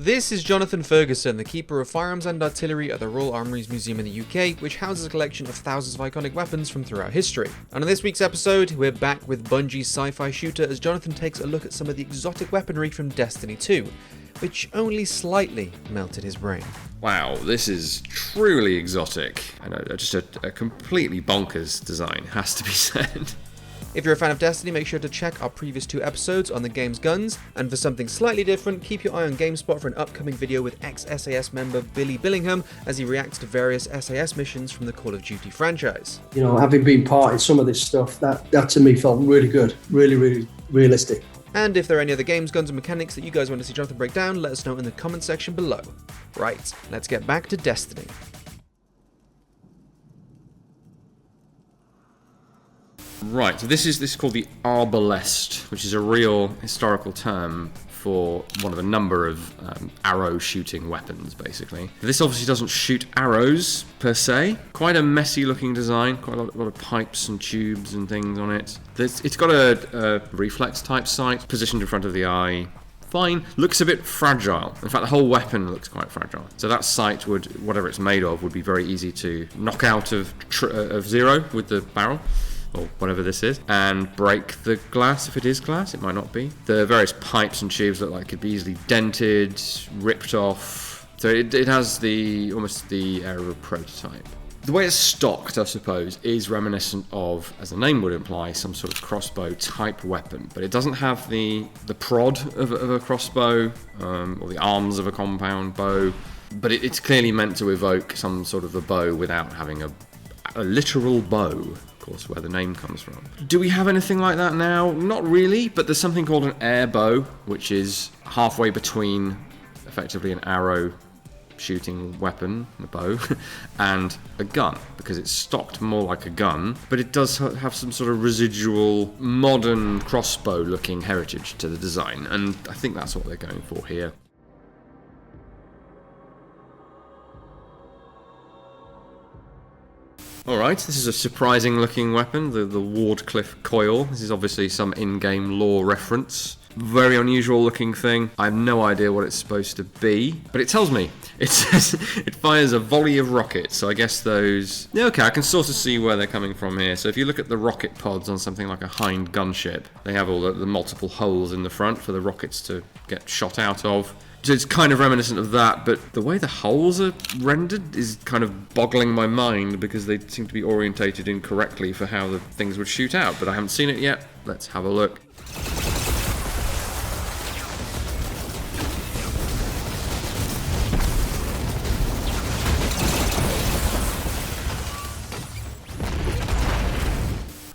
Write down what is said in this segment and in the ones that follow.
This is Jonathan Ferguson, the Keeper of Firearms and Artillery at the Royal Armouries Museum in the UK, which houses a collection of thousands of iconic weapons from throughout history. And on this week's episode, we're back with Bungie's sci-fi shooter as Jonathan takes a look at some of the exotic weaponry from Destiny 2, which only slightly melted his brain. Wow, this is truly exotic. I know, just a completely bonkers design, has to be said. If you're a fan of Destiny, make sure to check our previous 2 episodes on the game's guns, and for something slightly different, keep your eye on GameSpot for an upcoming video with ex-SAS member Billy Billingham as he reacts to various SAS missions from the Call of Duty franchise. You know, having been part in some of this stuff, that to me felt really good, really realistic. And if there are any other games, guns, and mechanics that you guys want to see Jonathan break down, let us know in the comment section below. Right, let's get back to Destiny. Right, so this is called the Arbalest, which is a real historical term for one of a number of arrow shooting weapons, basically. This obviously doesn't shoot arrows, per se. Quite a messy looking design, quite a lot of pipes and tubes and things on it. It's got a reflex type sight positioned in front of the eye. Fine, looks a bit fragile. In fact, the whole weapon looks quite fragile. So that sight would, whatever it's made of, would be very easy to knock out of zero with the barrel, or whatever this is, and break the glass if it is glass. It might not be. The various pipes and tubes look like it could be easily dented, ripped off. So it has almost the air of a prototype. The way it's stocked, I suppose, is reminiscent of, as the name would imply, some sort of crossbow type weapon, but it doesn't have the prod of a crossbow or the arms of a compound bow, but it's clearly meant to evoke some sort of a bow without having a literal bow, of course, where the name comes from. Do we have anything like that now? Not really, but there's something called an air bow, which is halfway between effectively an arrow shooting weapon, a bow, and a gun, because it's stocked more like a gun, but it does have some sort of residual modern crossbow looking heritage to the design, and I think that's what they're going for here. Alright, this is a surprising looking weapon, the Wardcliff Coil. This is obviously some in-game lore reference. Very unusual looking thing. I have no idea what it's supposed to be, but it tells me. It says it fires a volley of rockets, so I guess those... Yeah, okay, I can sort of see where they're coming from here. So if you look at the rocket pods on something like a Hind gunship, they have all the multiple holes in the front for the rockets to get shot out of. So it's kind of reminiscent of that, but the way the holes are rendered is kind of boggling my mind because they seem to be orientated incorrectly for how the things would shoot out, but I haven't seen it yet. Let's have a look.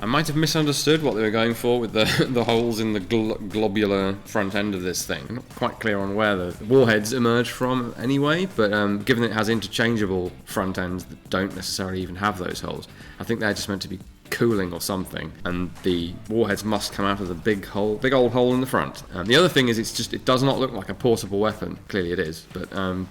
I might have misunderstood what they were going for with the holes in the globular front end of this thing. I'm not quite clear on where the warheads emerge from anyway, but given it has interchangeable front ends that don't necessarily even have those holes, I think they're just meant to be cooling or something, and the warheads must come out of the big old hole in the front. The other thing is it does not look like a portable weapon. Clearly it is, but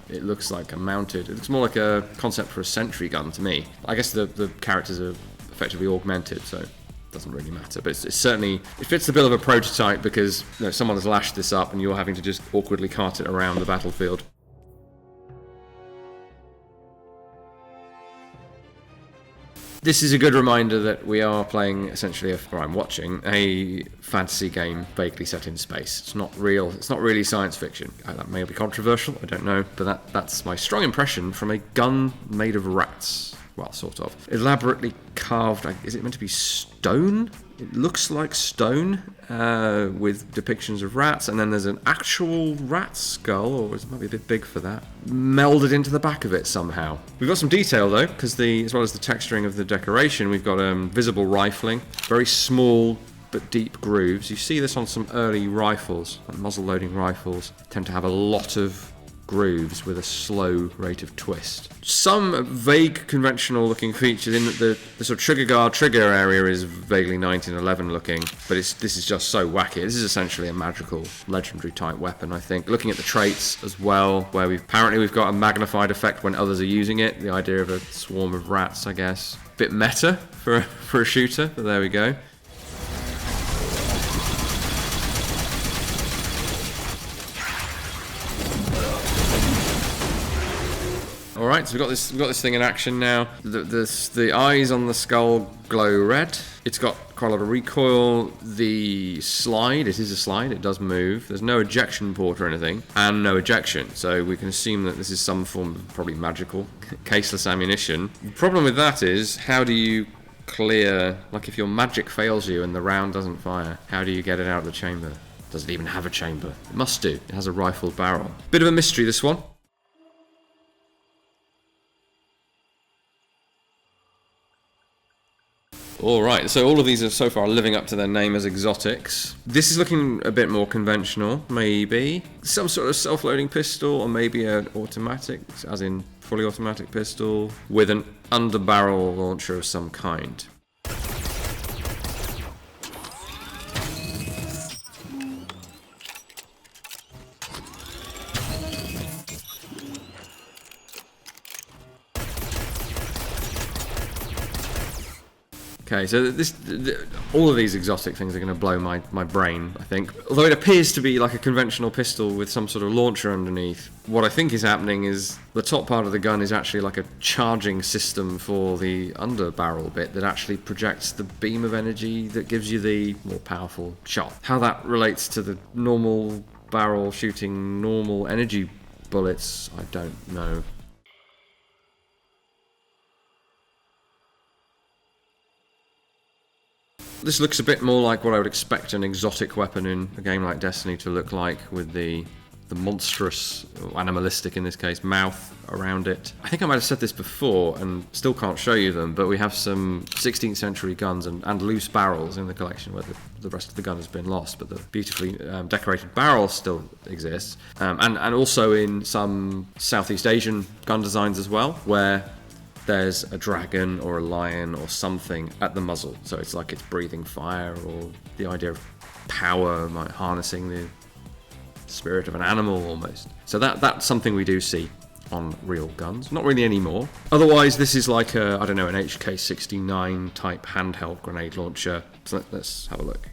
it looks like it looks more like a concept for a sentry gun to me. I guess the characters are effectively augmented, so doesn't really matter, but it certainly fits the bill of a prototype because someone has lashed this up and you're having to just awkwardly cart it around the battlefield. This is a good reminder that we are playing essentially, I'm watching a fantasy game vaguely set in space. It's not real. It's not really science fiction. That may be controversial, I don't know, but that's my strong impression from a gun made of rats. Well, sort of. Elaborately carved, is it meant to be stone? It looks like stone, with depictions of rats, and then there's an actual rat skull, or it might be a bit big for that, melded into the back of it somehow. We've got some detail though, because as well as the texturing of the decoration, we've got visible rifling, very small but deep grooves. You see this on some early rifles, like muzzle-loading rifles, tend to have a lot of grooves with a slow rate of twist. Some vague conventional looking features in that the sort of trigger guard trigger area is vaguely 1911 looking, but this is just so wacky. This is essentially a magical legendary type weapon, I think. Looking at the traits as well, where we've got a magnified effect when others are using it. The idea of a swarm of rats, I guess. Bit meta for a shooter, but there we go. All right, so we've got this thing in action now. The eyes on the skull glow red. It's got quite a lot of recoil. The slide, it is a slide, it does move. There's no ejection port or anything, and no ejection. So we can assume that this is some form of probably magical, caseless ammunition. The problem with that is, how do you clear, like if your magic fails you and the round doesn't fire, how do you get it out of the chamber? Does it even have a chamber? It must do. It has a rifled barrel. Bit of a mystery, this one. Alright, so all of these are so far living up to their name as exotics. This is looking a bit more conventional, maybe. Some sort of self-loading pistol, or maybe an automatic, as in fully automatic pistol, with an underbarrel launcher of some kind. Okay, so all of these exotic things are going to blow my brain, I think. Although it appears to be like a conventional pistol with some sort of launcher underneath, what I think is happening is the top part of the gun is actually like a charging system for the underbarrel bit that actually projects the beam of energy that gives you the more powerful shot. How that relates to the normal barrel shooting normal energy bullets, I don't know. This looks a bit more like what I would expect an exotic weapon in a game like Destiny to look like, with the monstrous, or animalistic in this case, mouth around it. I think I might have said this before and still can't show you them, but we have some 16th century guns and loose barrels in the collection where the rest of the gun has been lost, but the beautifully decorated barrel still exists. And also in some Southeast Asian gun designs as well, where there's a dragon or a lion or something at the muzzle. So it's like it's breathing fire, or the idea of power, like harnessing the spirit of an animal almost. So that's something we do see on real guns. Not really anymore. Otherwise, this is like a, I don't know, an HK-69 type handheld grenade launcher. So let's have a look.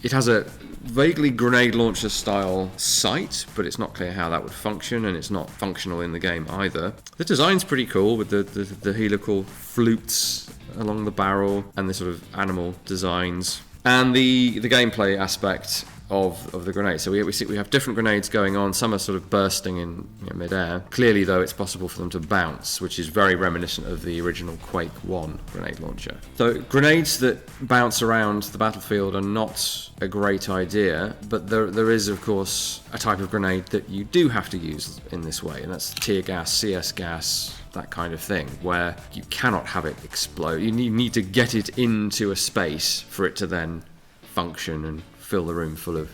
It has a vaguely grenade launcher style sight, but it's not clear how that would function, and it's not functional in the game either. The design's pretty cool, with the helical flutes along the barrel and the sort of animal designs, and the gameplay aspect of the grenade. So we have different grenades going on. Some are sort of bursting in mid-air. Clearly, though, it's possible for them to bounce, which is very reminiscent of the original Quake 1 grenade launcher. So grenades that bounce around the battlefield are not a great idea, but there is, of course, a type of grenade that you do have to use in this way, and that's tear gas, CS gas, that kind of thing, where you cannot have it explode. You need to get it into a space for it to then function and fill the room full of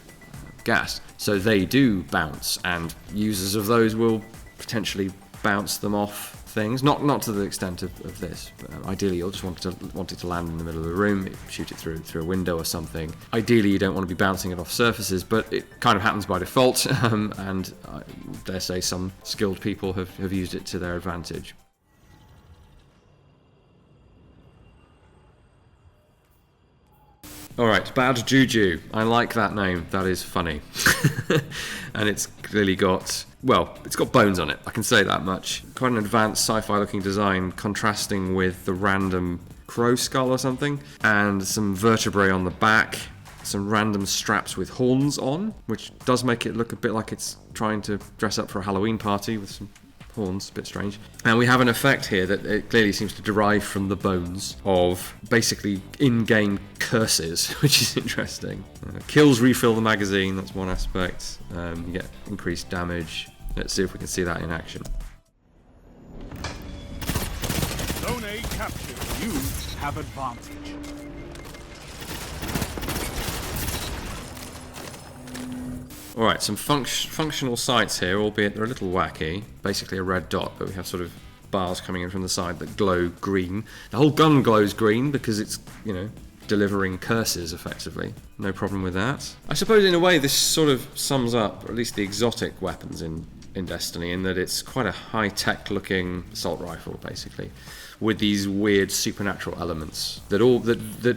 gas. So they do bounce, and users of those will potentially bounce them off things. Not to the extent of this, but ideally you'll just want it to land in the middle of the room, shoot it through a window or something. Ideally you don't want to be bouncing it off surfaces, but it kind of happens by default, and I dare say some skilled people have used it to their advantage. Alright, Bad Juju. I like that name. That is funny. And it's clearly got, well, it's got bones on it. I can say that much. Quite an advanced sci-fi looking design, contrasting with the random crow skull or something. And some vertebrae on the back. Some random straps with horns on, which does make it look a bit like it's trying to dress up for a Halloween party with some horns, a bit strange. And we have an effect here that it clearly seems to derive from the bones of basically in-game curses, which is interesting. Kills refill the magazine, that's one aspect. You get increased damage. Let's see if we can see that in action. Zone A captured. You have advantage. Alright, some functional sights here, albeit they're a little wacky. Basically a red dot, but we have sort of bars coming in from the side that glow green. The whole gun glows green because it's, delivering curses, effectively. No problem with that. I suppose, in a way, this sort of sums up, or at least the exotic weapons in in Destiny, in that it's quite a high-tech looking assault rifle, basically, with these weird supernatural elements that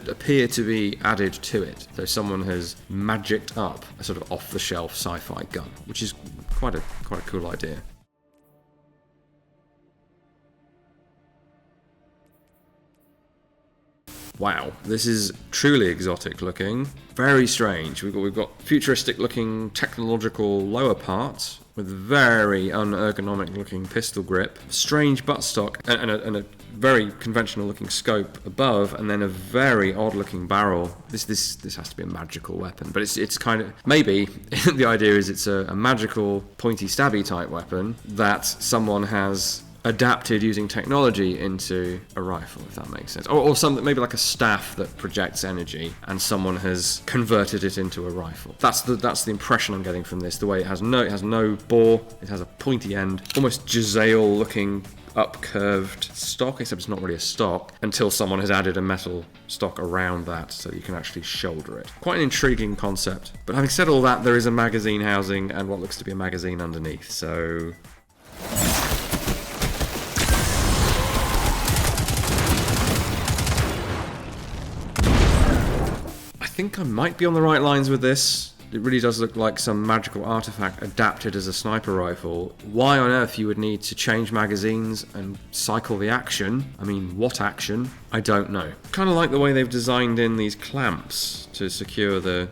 appear to be added to it. So someone has magicked up a sort of off-the-shelf sci-fi gun, which is quite a cool idea. Wow, this is truly exotic looking. Very strange. We've got futuristic looking technological lower parts with very unergonomic looking pistol grip, strange buttstock, and a very conventional looking scope above, and then a very odd looking barrel. This has to be a magical weapon, but it's kind of, maybe the idea is it's a magical pointy stabby type weapon that someone has adapted using technology into a rifle, if that makes sense, or something maybe like a staff that projects energy, and someone has converted it into a rifle. That's the impression I'm getting from this. The way it has no bore, it has a pointy end, almost Giselle looking up-curved stock, except it's not really a stock, until someone has added a metal stock around that so that you can actually shoulder it. Quite an intriguing concept. But having said all that, there is a magazine housing and what looks to be a magazine underneath, so I think I might be on the right lines with this. It really does look like some magical artifact adapted as a sniper rifle. Why on earth you would need to change magazines and cycle the action? I mean, what action? I don't know. Kind of like the way they've designed in these clamps to secure the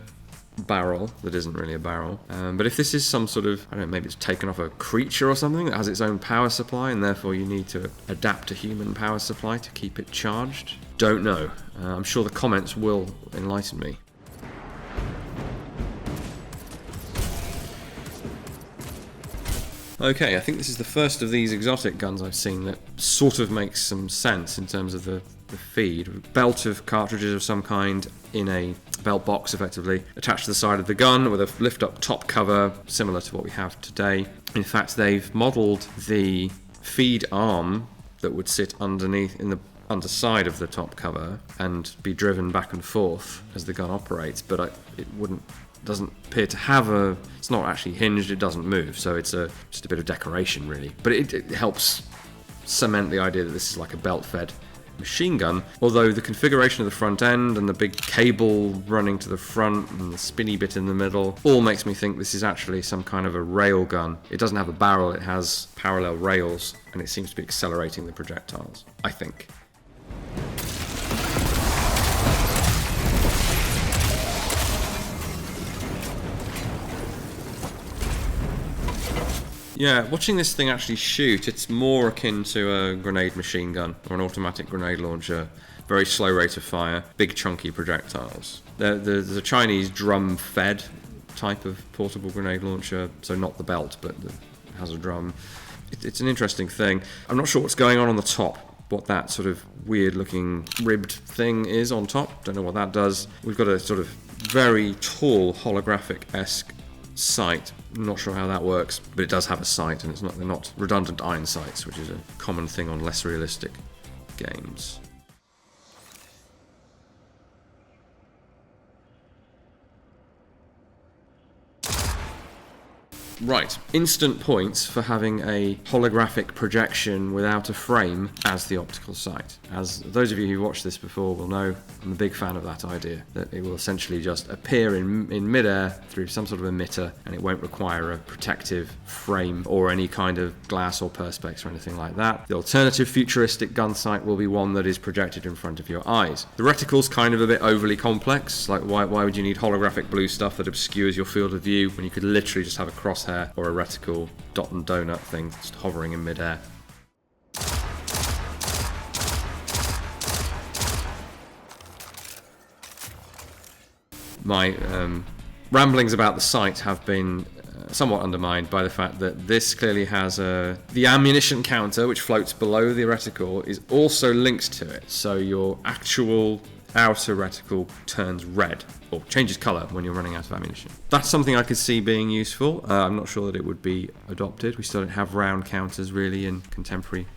barrel that isn't really a barrel. But if this is some sort of, I don't know, maybe it's taken off a creature or something that has its own power supply and therefore you need to adapt a human power supply to keep it charged. Don't know. I'm sure the comments will enlighten me. Okay, I think this is the first of these exotic guns I've seen that sort of makes some sense in terms of the feed. Belt of cartridges of some kind in a belt box, effectively, attached to the side of the gun with a lift-up top cover, similar to what we have today. In fact, they've modelled the feed arm that would sit underneath in the underside of the top cover and be driven back and forth as the gun operates, but it doesn't appear to have it's not actually hinged, it doesn't move, so it's just a bit of decoration really. But it helps cement the idea that this is like a belt-fed machine gun, although the configuration of the front end and the big cable running to the front and the spinny bit in the middle all makes me think this is actually some kind of a rail gun. It doesn't have a barrel, it has parallel rails, and it seems to be accelerating the projectiles, I think. Yeah, watching this thing actually shoot, it's more akin to a grenade machine gun or an automatic grenade launcher. Very slow rate of fire, big chunky projectiles. There's a Chinese drum-fed type of portable grenade launcher, so not the belt, but it has a drum. It's an interesting thing. I'm not sure what's going on the top, what that sort of weird-looking ribbed thing is on top. Don't know what that does. We've got a sort of very tall holographic-esque sight. I'm not sure how that works, but it does have a sight, and they're not redundant iron sights, which is a common thing on less realistic games. Right, instant points for having a holographic projection without a frame as the optical sight. As those of you who watched this before will know, I'm a big fan of that idea, that it will essentially just appear in midair through some sort of emitter, and it won't require a protective frame or any kind of glass or perspex or anything like that. The alternative futuristic gun sight will be one that is projected in front of your eyes. The reticle's kind of a bit overly complex, like why would you need holographic blue stuff that obscures your field of view when you could literally just have a crosshair or a reticle dot and donut thing just hovering in midair. My ramblings about the sight have been somewhat undermined by the fact that this clearly has the ammunition counter, which floats below the reticle, is also linked to it, so your actual outer reticle turns red, or changes colour when you're running out of ammunition. That's something I could see being useful. I'm not sure that it would be adopted. We still don't have round counters really in contemporary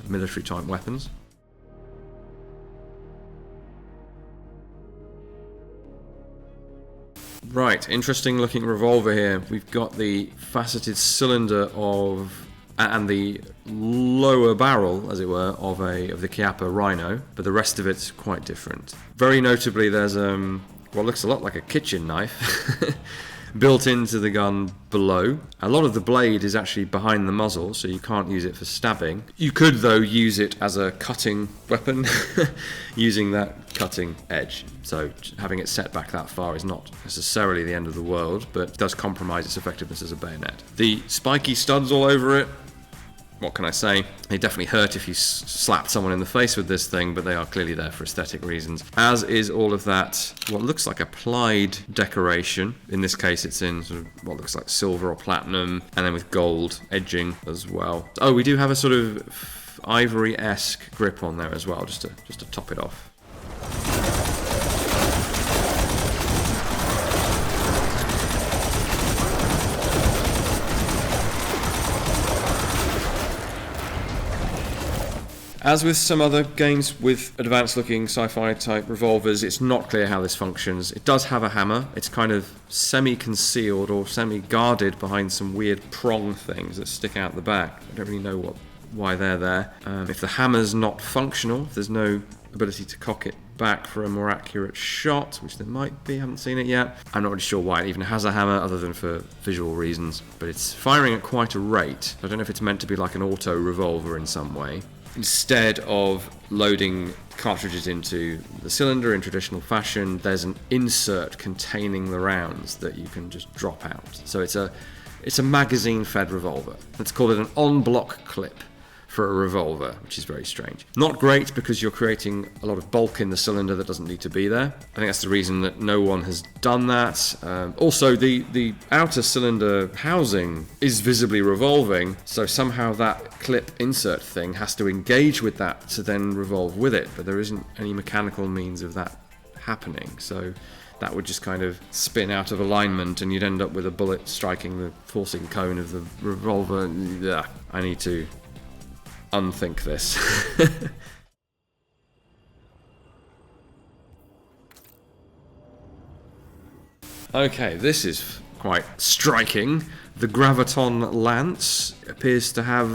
military type weapons. Right, interesting looking revolver here. We've got the faceted cylinder and the lower barrel, as it were, of the Chiappa Rhino, but the rest of it's quite different. Very notably, there's what looks a lot like a kitchen knife built into the gun below. A lot of the blade is actually behind the muzzle, so you can't use it for stabbing. You could, though, use it as a cutting weapon, using that cutting edge. So having it set back that far is not necessarily the end of the world, but does compromise its effectiveness as a bayonet. The spiky studs all over it, what can I say? They definitely hurt if you slapped someone in the face with this thing, but they are clearly there for aesthetic reasons. As is all of that, what looks like applied decoration. In this case, it's in sort of what looks like silver or platinum, and then with gold edging as well. Oh, we do have a sort of ivory-esque grip on there as well, just to top it off. As with some other games with advanced-looking sci-fi type revolvers, it's not clear how this functions. It does have a hammer. It's kind of semi-concealed or semi-guarded behind some weird prong things that stick out the back. I don't really know why they're there. If the hammer's not functional, if there's no ability to cock it back for a more accurate shot, which there might be, I haven't seen it yet. I'm not really sure why it even has a hammer other than for visual reasons, but it's firing at quite a rate. I don't know if it's meant to be like an auto revolver in some way. Instead of loading cartridges into the cylinder in traditional fashion, there's an insert containing the rounds that you can just drop out. So it's a magazine-fed revolver. Let's call it an on-block clip for a revolver, which is very strange. Not great because you're creating a lot of bulk in the cylinder that doesn't need to be there. I think that's the reason that no one has done that. Also, the outer cylinder housing is visibly revolving, so somehow that clip insert thing has to engage with that to then revolve with it, but there isn't any mechanical means of that happening, so that would just kind of spin out of alignment and you'd end up with a bullet striking the forcing cone of the revolver. Ugh, I need to unthink this. Okay, this is quite striking. The Graviton Lance appears to have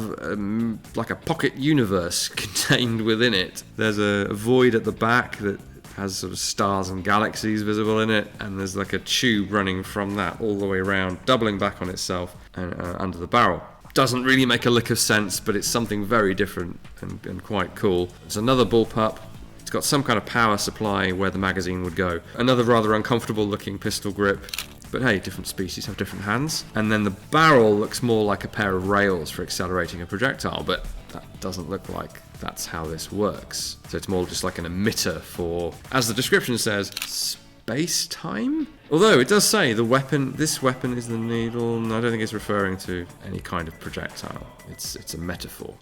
like a pocket universe contained within it. There's a void at the back that has sort of stars and galaxies visible in it, and there's like a tube running from that all the way around, doubling back on itself and under the barrel. Doesn't really make a lick of sense, but it's something very different and quite cool. It's another bullpup. It's got some kind of power supply where the magazine would go. Another rather uncomfortable looking pistol grip. But hey, different species have different hands. And then the barrel looks more like a pair of rails for accelerating a projectile, but that doesn't look like that's how this works. So it's more just like an emitter for, as the description says, space-time? Although it does say this weapon is the needle, and I don't think it's referring to any kind of projectile. It's a metaphor.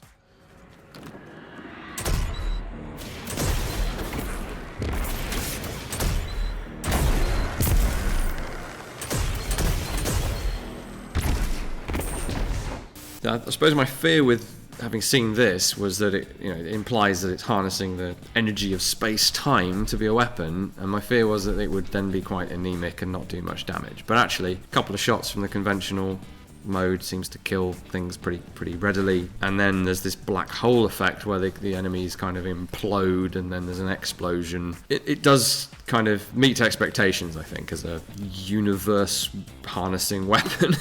I suppose my fear with having seen this was that it implies that it's harnessing the energy of space-time to be a weapon, and my fear was that it would then be quite anemic and not do much damage. But actually, a couple of shots from the conventional mode seems to kill things pretty readily, and then there's this black hole effect where the enemies kind of implode and then there's an explosion. It does kind of meet expectations, I think, as a universe harnessing weapon.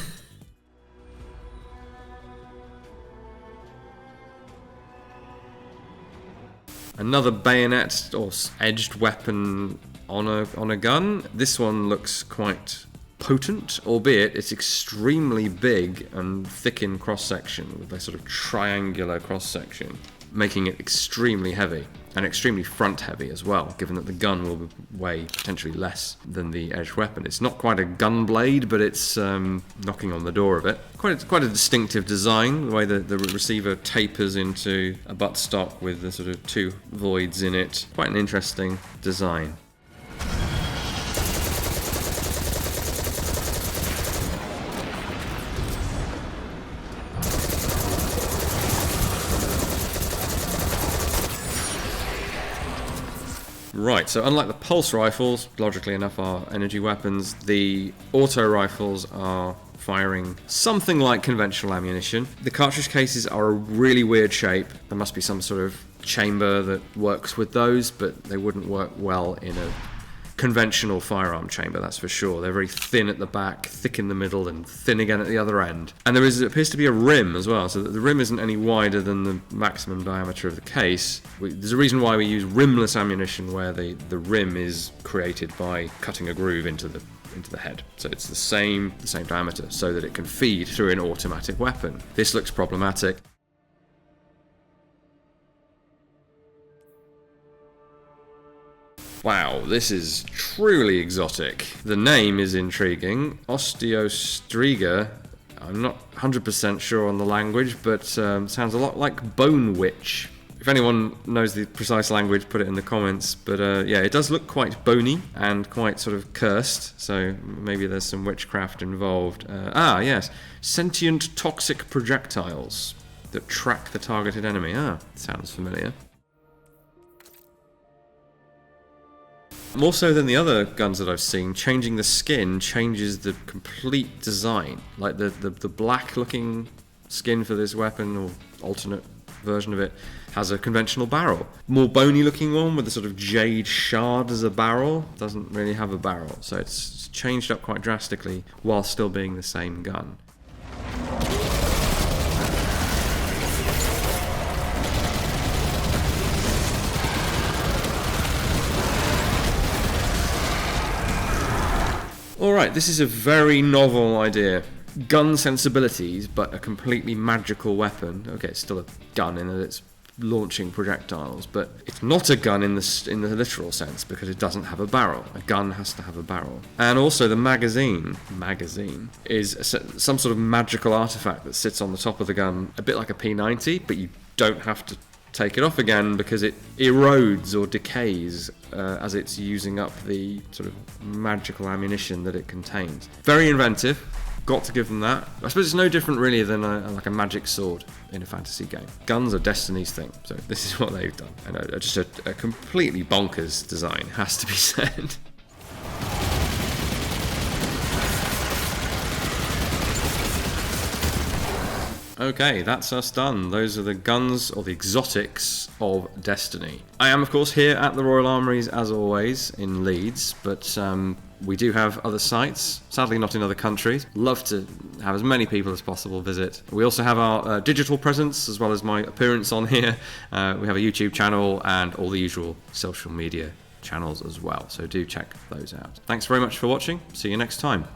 Another bayonet or edged weapon on a gun. This one looks quite potent, albeit it's extremely big and thick in cross-section with a sort of triangular cross-section, making it extremely heavy and extremely front-heavy as well, given that the gun will weigh potentially less than the edged weapon. It's not quite a gun blade, but it's knocking on the door of it. Quite a distinctive design, the way the receiver tapers into a buttstock with the sort of two voids in it. Quite an interesting design. Right, so unlike the pulse rifles, logically enough are energy weapons, the auto rifles are firing something like conventional ammunition. The cartridge cases are a really weird shape. There must be some sort of chamber that works with those, but they wouldn't work well in a conventional firearm chamber, that's for sure. They're very thin at the back, thick in the middle, and thin again at the other end. And there appears to be a rim as well, so that the rim isn't any wider than the maximum diameter of the case. There's a reason why we use rimless ammunition, where the rim is created by cutting a groove into the head. So it's the same diameter, so that it can feed through an automatic weapon. This looks problematic. Wow, this is truly exotic. The name is intriguing. Osteo Striga. I'm not 100% sure on the language, but sounds a lot like Bone Witch. If anyone knows the precise language, put it in the comments. But yeah, it does look quite bony and quite sort of cursed, so maybe there's some witchcraft involved. Yes. Sentient toxic projectiles that track the targeted enemy. Sounds familiar. More so than the other guns that I've seen, changing the skin changes the complete design. Like the black looking skin for this weapon, or alternate version of it, has a conventional barrel. More bony looking one with a sort of jade shard as a barrel doesn't really have a barrel. So it's changed up quite drastically while still being the same gun. Alright, this is a very novel idea. Gun sensibilities, but a completely magical weapon. Okay, it's still a gun in that it's launching projectiles, but it's not a gun in the literal sense, because it doesn't have a barrel. A gun has to have a barrel. And also the magazine is some sort of magical artifact that sits on the top of the gun, a bit like a P90, but you don't have to take it off again because it erodes or decays as it's using up the sort of magical ammunition that it contains. Very inventive, got to give them that. I suppose it's no different really than like a magic sword in a fantasy game. Guns are Destiny's thing, so this is what they've done. And just a completely bonkers design, has to be said. Okay, that's us done. Those are the guns, or the exotics, of Destiny. I am, of course, here at the Royal Armouries, as always, in Leeds, but we do have other sites, sadly not in other countries. Love to have as many people as possible visit. We also have our digital presence, as well as my appearance on here. We have a YouTube channel and all the usual social media channels as well, so do check those out. Thanks very much for watching. See you next time.